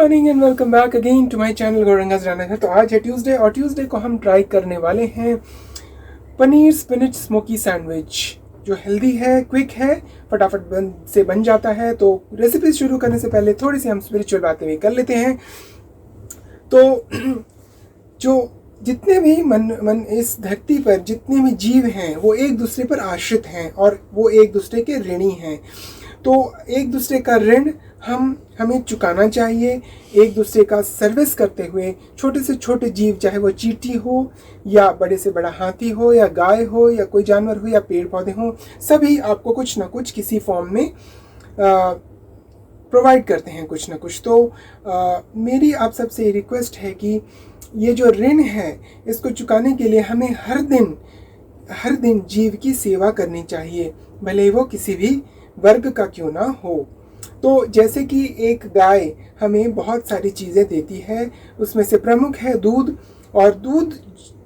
Morning and welcome back again to my channel गौरंगाज राणा है। तो आज है ट्यूसडे और ट्यूसडे को हम ट्राई करने वाले हैं पनीर स्पिनच स्मोकी सैंडविच, जो हेल्दी है, क्विक है, फटाफट से बन जाता है। तो रेसिपी शुरू करने से पहले थोड़ी सी हम स्पिरिचुअल बातें भी कर लेते हैं। तो जो जितने भी मन इस धरती पर जितने भी जीव हैं वो एक दूसरे पर आश्रित हैं और वो एक दूसरे के ऋणी हैं। तो एक दूसरे का ऋण हमें चुकाना चाहिए। एक दूसरे का सर्विस करते हुए छोटे से छोटे जीव, चाहे वो चींटी हो या बड़े से बड़ा हाथी हो या गाय हो या कोई जानवर हो या पेड़ पौधे हो, सभी आपको कुछ ना कुछ किसी फॉर्म में प्रोवाइड करते हैं कुछ ना कुछ। तो मेरी आप सबसे रिक्वेस्ट है कि ये जो ऋण है इसको चुकाने के लिए हमें हर दिन जीव की सेवा करनी चाहिए, भले वो किसी भी वर्ग का क्यों ना हो। तो जैसे कि एक गाय हमें बहुत सारी चीज़ें देती है, उसमें से प्रमुख है दूध। और दूध,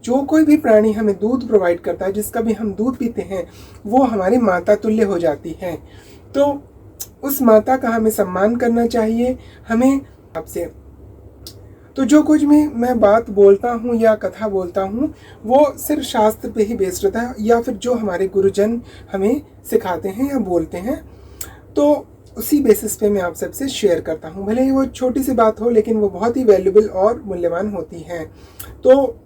जो कोई भी प्राणी हमें दूध प्रोवाइड करता है, जिसका भी हम दूध पीते हैं, वो हमारी माता तुल्य हो जाती है। तो उस माता का हमें सम्मान करना चाहिए। हमें आपसे तो जो कुछ भी मैं बात बोलता हूँ या कथा बोलता हूँ वो सिर्फ शास्त्र पे ही बेस्ड रहता है, या फिर जो हमारे गुरुजन हमें सिखाते हैं या बोलते हैं, तो उसी बेसिस पे मैं आप सबसे शेयर करता हूँ। भले ही वो छोटी सी बात हो, लेकिन वो बहुत ही वैल्यूबल और मूल्यवान होती है। तो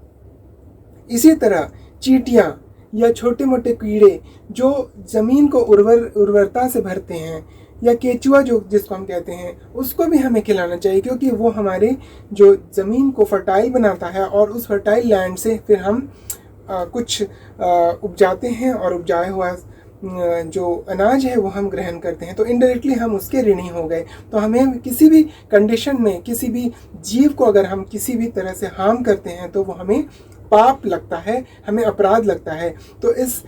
इसी तरह चींटियाँ या छोटे मोटे कीड़े जो ज़मीन को उर्वरता से भरते हैं, या केचुआ जो जिसको हम कहते हैं, उसको भी हमें खिलाना चाहिए, क्योंकि वो हमारे जो ज़मीन को फर्टाइल बनाता है और उस फर्टाइल लैंड से फिर हम कुछ उपजाते हैं और उपजाया हुआ जो अनाज है वो हम ग्रहण करते हैं। तो इनडायरेक्टली हम उसके ऋणी हो गए। तो हमें किसी भी कंडीशन में किसी भी जीव को अगर हम किसी भी तरह से हार्म करते हैं तो वो हमें पाप लगता है, हमें अपराध लगता है। तो इस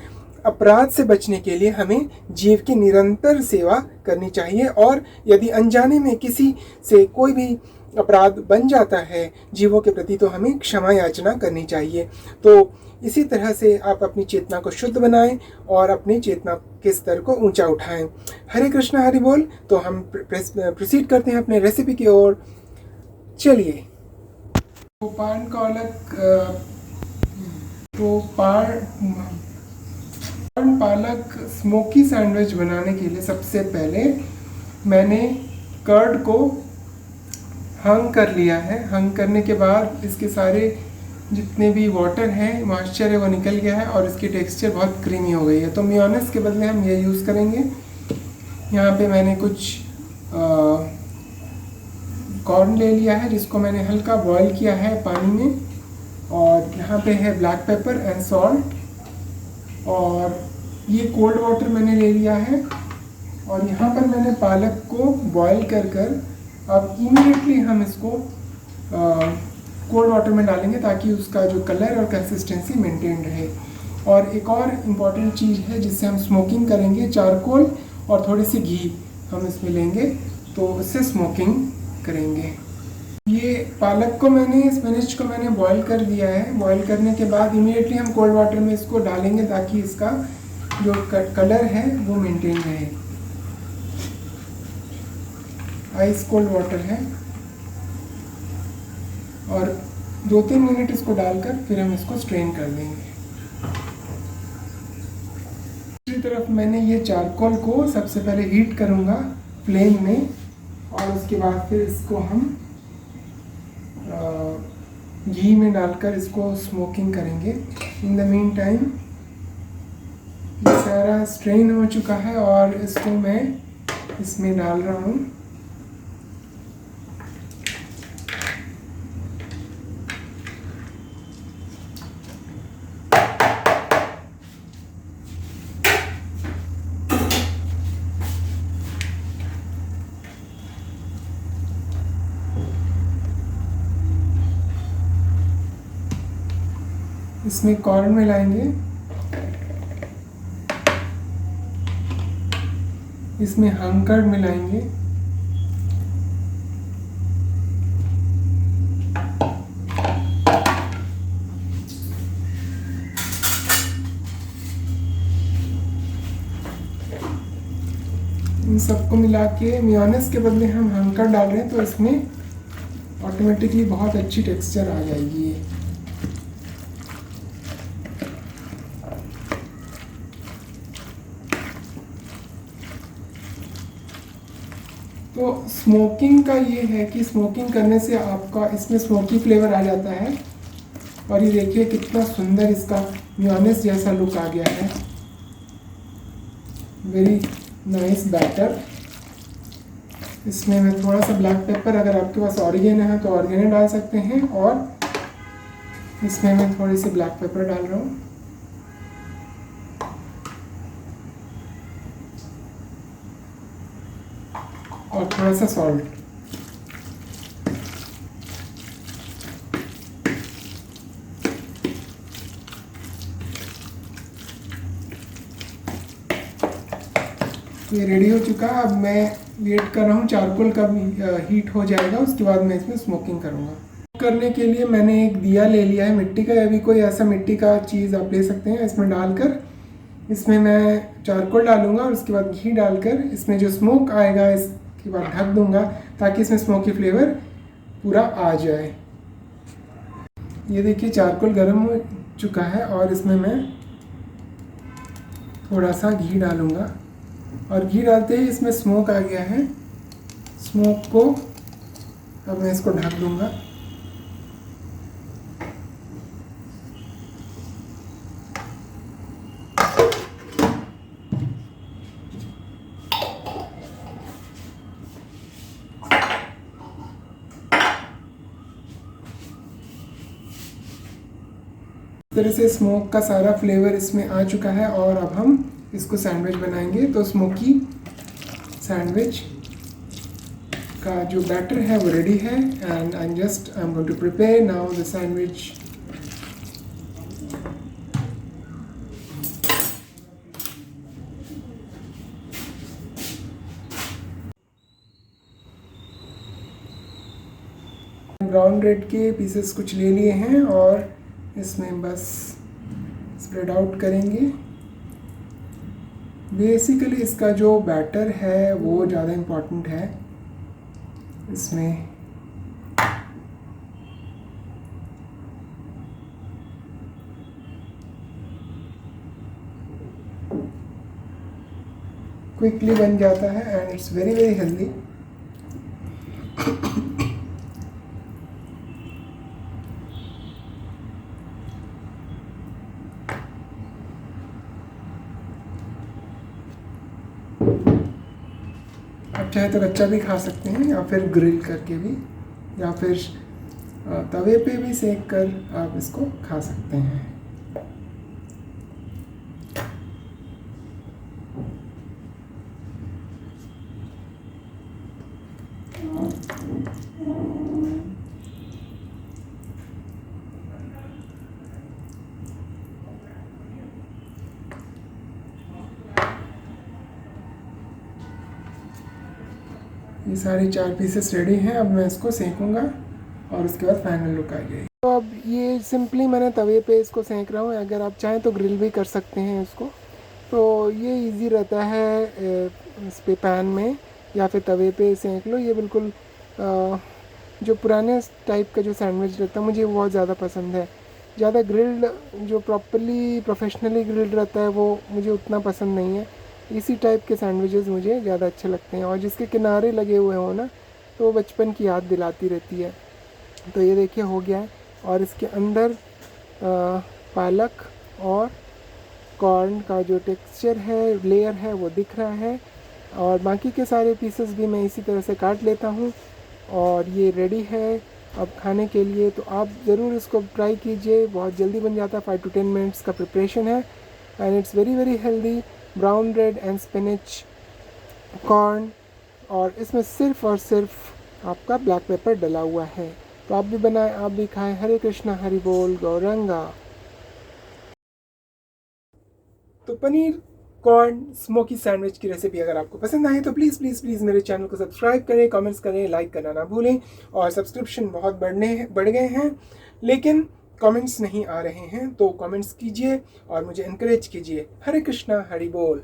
अपराध से बचने के लिए हमें जीव की निरंतर सेवा करनी चाहिए। और यदि अनजाने में किसी से कोई भी अपराध बन जाता है जीवों के प्रति, तो हमें क्षमा याचना करनी चाहिए। तो इसी तरह से आप अपनी चेतना को शुद्ध बनाएं और अपनी चेतना के स्तर को ऊंचा उठाएं। हरे कृष्णा हरि बोल। तो हम प्रोसीड करते हैं अपने रेसिपी की ओर। चलिए, पालक स्मोकी सैंडविच बनाने के लिए सबसे पहले मैंने कर्ड को हंग कर लिया है। हंग करने के बाद इसके सारे जितने भी वाटर है, मॉइस्चर है, वो निकल गया है और इसकी टेक्सचर बहुत क्रीमी हो गई है। तो मेयोनेज़ के बदले हम ये यूज़ करेंगे। यहाँ पे मैंने कुछ कॉर्न ले लिया है जिसको मैंने हल्का बॉईल किया है पानी में, और यहाँ पे है ब्लैक पेपर एंड सॉल्ट, और ये कोल्ड वाटर मैंने ले लिया है। और यहाँ पर मैंने पालक को बॉईल कर अब इमीडिएटली हम इसको कोल्ड वाटर में डालेंगे ताकि उसका जो कलर और कंसिस्टेंसी मेंटेन रहे। और एक और इम्पॉर्टेंट चीज़ है जिससे हम स्मोकिंग करेंगे, चारकोल और थोड़ी सी घी हम इसमें लेंगे, तो उससे स्मोकिंग करेंगे। ये पालक को स्पिनच को मैंने बॉईल कर दिया है। बॉईल करने के बाद इमीडिएटली हम कोल्ड वाटर में इसको डालेंगे ताकि इसका जो कलर है वो मेंटेन रहे। आइस कोल्ड वाटर है, और 2-3 मिनट इसको डालकर फिर हम इसको स्ट्रेन कर देंगे। दूसरी तरफ मैंने ये चारकोल को सबसे पहले हीट करूँगा फ्लेम में, और उसके बाद फिर इसको हम घी में डालकर इसको स्मोकिंग करेंगे। इन द मीन टाइम ये सारा स्ट्रेन हो चुका है और इसको मैं इसमें डाल रहा हूँ। इसमें कॉर्न मिलाएंगे, इसमें हंग कर्ड मिलाएंगे, इन सबको मिला के मेयोनेज़ के बदले हम हंग कर्ड डाल रहे हैं, तो इसमें ऑटोमेटिकली बहुत अच्छी टेक्सचर आ जाएगी ये। तो स्मोकिंग का ये है कि स्मोकिंग करने से आपका इसमें स्मोकी फ्लेवर आ जाता है। और ये देखिए कितना सुंदर इसका मेयोनेज़ जैसा लुक आ गया है। Very nice batter. इसमें मैं थोड़ा सा ब्लैक पेपर, अगर आपके पास ऑरिगेनो है तो ऑरिगेनो डाल सकते हैं, और इसमें मैं थोड़ी सी ब्लैक पेपर डाल रहा हूँ। और थोड़ा सा सॉल्ट। ये रेडी हो चुका। अब मैं वेट कर रहा हूँ चारकोल कब हीट हो जाएगा, उसके बाद मैं इसमें स्मोकिंग करूँगा। करने के लिए मैंने एक दिया ले लिया है मिट्टी का, या भी कोई ऐसा मिट्टी का चीज़ आप ले सकते हैं। इसमें डालकर इसमें मैं चारकोल डालूंगा, और उसके बाद घी डालकर इसमें जो स्मोक आएगा इसके बाद ढक दूंगा, ताकि इसमें स्मोकी फ्लेवर पूरा आ जाए। ये देखिए चारकोल गर्म हो चुका है, और इसमें मैं थोड़ा सा घी डालूंगा, और घी डालते ही इसमें स्मोक आ गया है। स्मोक को अब मैं इसको ढक दूंगा। इस तरह से स्मोक का सारा फ्लेवर इसमें आ चुका है, और अब हम इसको सैंडविच बनाएंगे। तो स्मोकी सैंडविच का जो बैटर है वो रेडी है, and I am going to prepare now the sandwich. Brown bread के पीसेस कुछ ले लिए हैं, और इसमें बस स्प्रेड आउट करेंगे। बेसिकली इसका जो बैटर है वो ज़्यादा इम्पोर्टेंट है। इसमें क्विकली बन जाता है, and it's very very healthy. आप चाहे तो कच्चा भी खा सकते हैं, या फिर ग्रिल करके भी, या फिर तवे पे भी सेक कर आप इसको खा सकते हैं। ये सारे 4 पीसेस रेडी हैं। अब मैं इसको सेकूंगा, और उसके बाद फाइनल लुक आ जाएगी। तो अब ये सिंपली मैंने तवे पे इसको सेक रहा हूँ। अगर आप चाहें तो ग्रिल भी कर सकते हैं इसको। तो ये इजी रहता है, इस पे पैन में या फिर तवे पे सेक लो। ये बिल्कुल जो पुराने टाइप का जो सैंडविच रहता है मुझे वो बहुत ज़्यादा पसंद है। ज़्यादा ग्रिल्ड जो प्रॉपरली प्रोफेशनली ग्रिल्ड रहता है वो मुझे उतना पसंद नहीं है। इसी टाइप के सैंडविचेस मुझे ज़्यादा अच्छे लगते हैं, और जिसके किनारे लगे हुए हो ना, तो वो बचपन की याद दिलाती रहती है। तो ये देखिए हो गया है, और इसके अंदर पालक और कॉर्न का जो टेक्सचर है, लेयर है, वो दिख रहा है। और बाकी के सारे पीसेस भी मैं इसी तरह से काट लेता हूँ, और ये रेडी है अब खाने के लिए। तो आप ज़रूर इसको ट्राई कीजिए, बहुत जल्दी बन जाता है। 5 to 10 मिनट्स का प्रिपरेशन है, and it's very very healthy. Brown bread and spinach, corn, और इसमें सिर्फ और सिर्फ आपका ब्लैक पेपर डला हुआ है। तो आप भी बनाएं, आप भी खाएं। हरे कृष्णा हरि बोल गौरंगा। तो पनीर कॉर्न स्मोकी सैंडविच की रेसिपी अगर आपको पसंद आए तो प्लीज़ प्लीज़ प्लीज़ मेरे चैनल को सब्सक्राइब करें, कमेंट्स करें, लाइक करना ना भूलें। और सब्सक्रिप्शन बहुत बढ़ गए हैं, लेकिन कमेंट्स नहीं आ रहे हैं, तो कमेंट्स कीजिए और मुझे इनकरेज कीजिए। हरे कृष्णा हरि बोल।